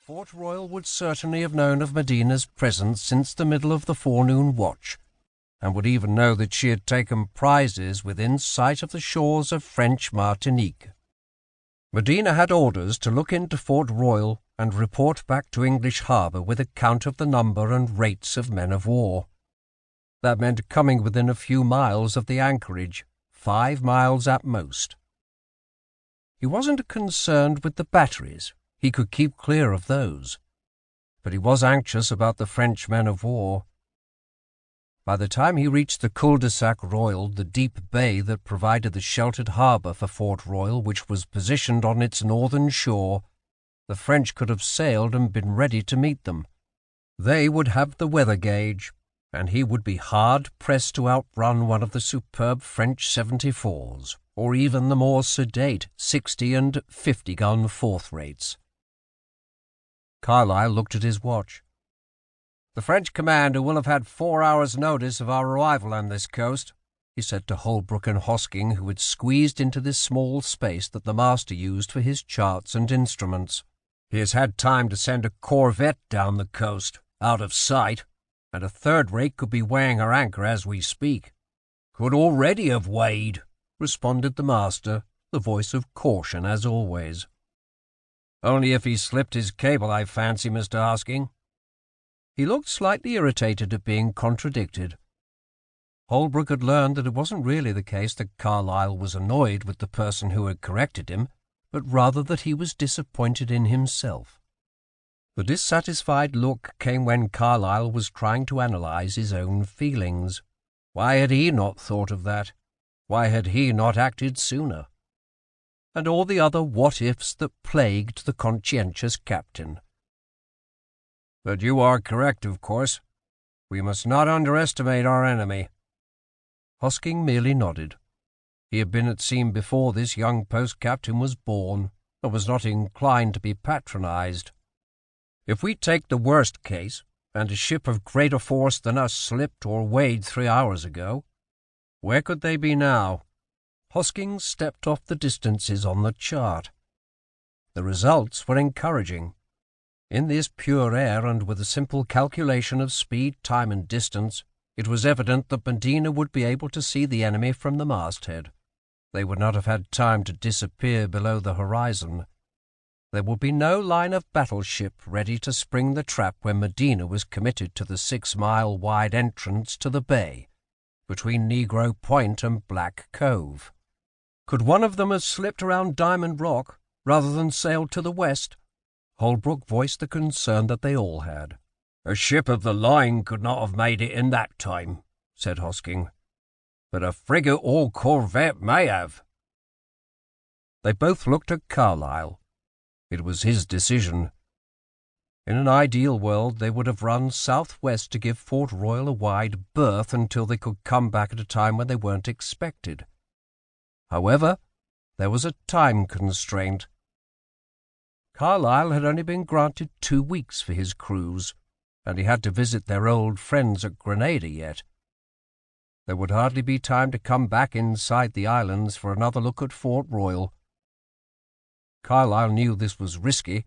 Fort Royal would certainly have known of Medina's presence since the middle of the forenoon watch, and would even know that she had taken prizes within sight of the shores of French Martinique. Medina had orders to look into Fort Royal and report back to English Harbour with account of the number and rates of men of war. That meant coming within a few miles of the anchorage, 5 miles at most. He wasn't concerned with the batteries. He could keep clear of those. But he was anxious about the French men of war. By the time he reached the cul-de-sac Royal, the deep bay that provided the sheltered harbour for Fort Royal, which was positioned on its northern shore, the French could have sailed and been ready to meet them. They would have the weather gauge, and he would be hard-pressed to outrun one of the superb French 74s, or even the more sedate 60- and 50-gun fourth-rates. Carlisle looked at his watch. "The French commander will have had 4 hours' notice of our arrival on this coast," he said to Holbrooke and Hosking, who had squeezed into this small space that the master used for his charts and instruments. "He has had time to send a corvette down the coast, out of sight, and a third-rate could be weighing her anchor as we speak." "Could already have weighed," responded the master, the voice of caution as always. "Only if he slipped his cable, I fancy, Mr. Hosking." He looked slightly irritated at being contradicted. Holbrooke had learned that it wasn't really the case that Carlisle was annoyed with the person who had corrected him, but rather that he was disappointed in himself. The dissatisfied look came when Carlisle was trying to analyze his own feelings. Why had he not thought of that? Why had he not acted sooner? And all the other what-ifs that plagued the conscientious captain. "But you are correct, of course. We must not underestimate our enemy." Hosking merely nodded. He had been at sea before this young post-captain was born, and was not inclined to be patronized. "If we take the worst case, and a ship of greater force than us slipped or weighed 3 hours ago, where could they be now?" Hosking stepped off the distances on the chart. The results were encouraging. In this pure air, and with a simple calculation of speed, time, and distance, it was evident that Medina would be able to see the enemy from the masthead. They would not have had time to disappear below the horizon. There would be no line of battleship ready to spring the trap when Medina was committed to the 6-mile-wide entrance to the bay, between Negro Point and Black Cove. Could one of them have slipped around Diamond Rock, rather than sailed to the west? Holbrooke voiced the concern that they all had. "A ship of the line could not have made it in that time," said Hosking. "But a frigate or corvette may have." They both looked at Carlisle. It was his decision. In an ideal world they would have run southwest to give Fort Royal a wide berth until they could come back at a time when they weren't expected. However, there was a time constraint. Carlisle had only been granted 2 weeks for his cruise, and he had to visit their old friends at Grenada yet. There would hardly be time to come back inside the islands for another look at Fort Royal. Carlisle knew this was risky,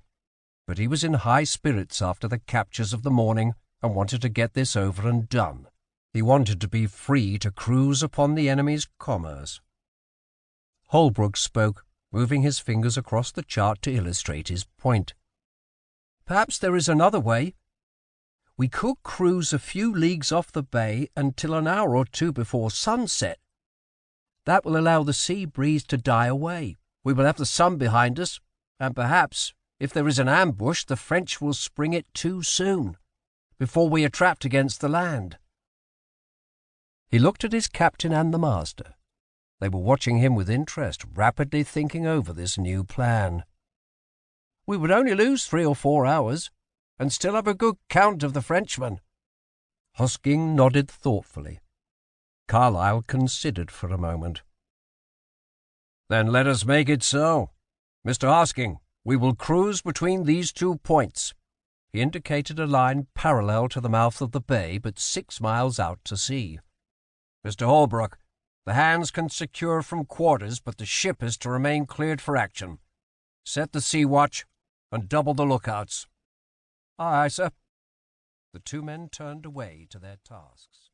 but he was in high spirits after the captures of the morning and wanted to get this over and done. He wanted to be free to cruise upon the enemy's commerce. Holbrooke spoke, moving his fingers across the chart to illustrate his point. "Perhaps there is another way. We could cruise a few leagues off the bay until an hour or 2 before sunset. That will allow the sea breeze to die away. We will have the sun behind us, and perhaps, if there is an ambush, the French will spring it too soon, before we are trapped against the land." He looked at his captain and the master. They were watching him with interest, rapidly thinking over this new plan. "We would only lose 3 or 4 hours, and still have a good count of the Frenchmen." Hosking nodded thoughtfully. Carlisle considered for a moment. "Then let us make it so. Mr. Hosking, we will cruise between these 2 points." He indicated a line parallel to the mouth of the bay, but 6 miles out to sea. "Mr. Holbrooke, the hands can secure from quarters, but the ship is to remain cleared for action. Set the sea watch, and double the lookouts." Aye, sir. The two men turned away to their tasks.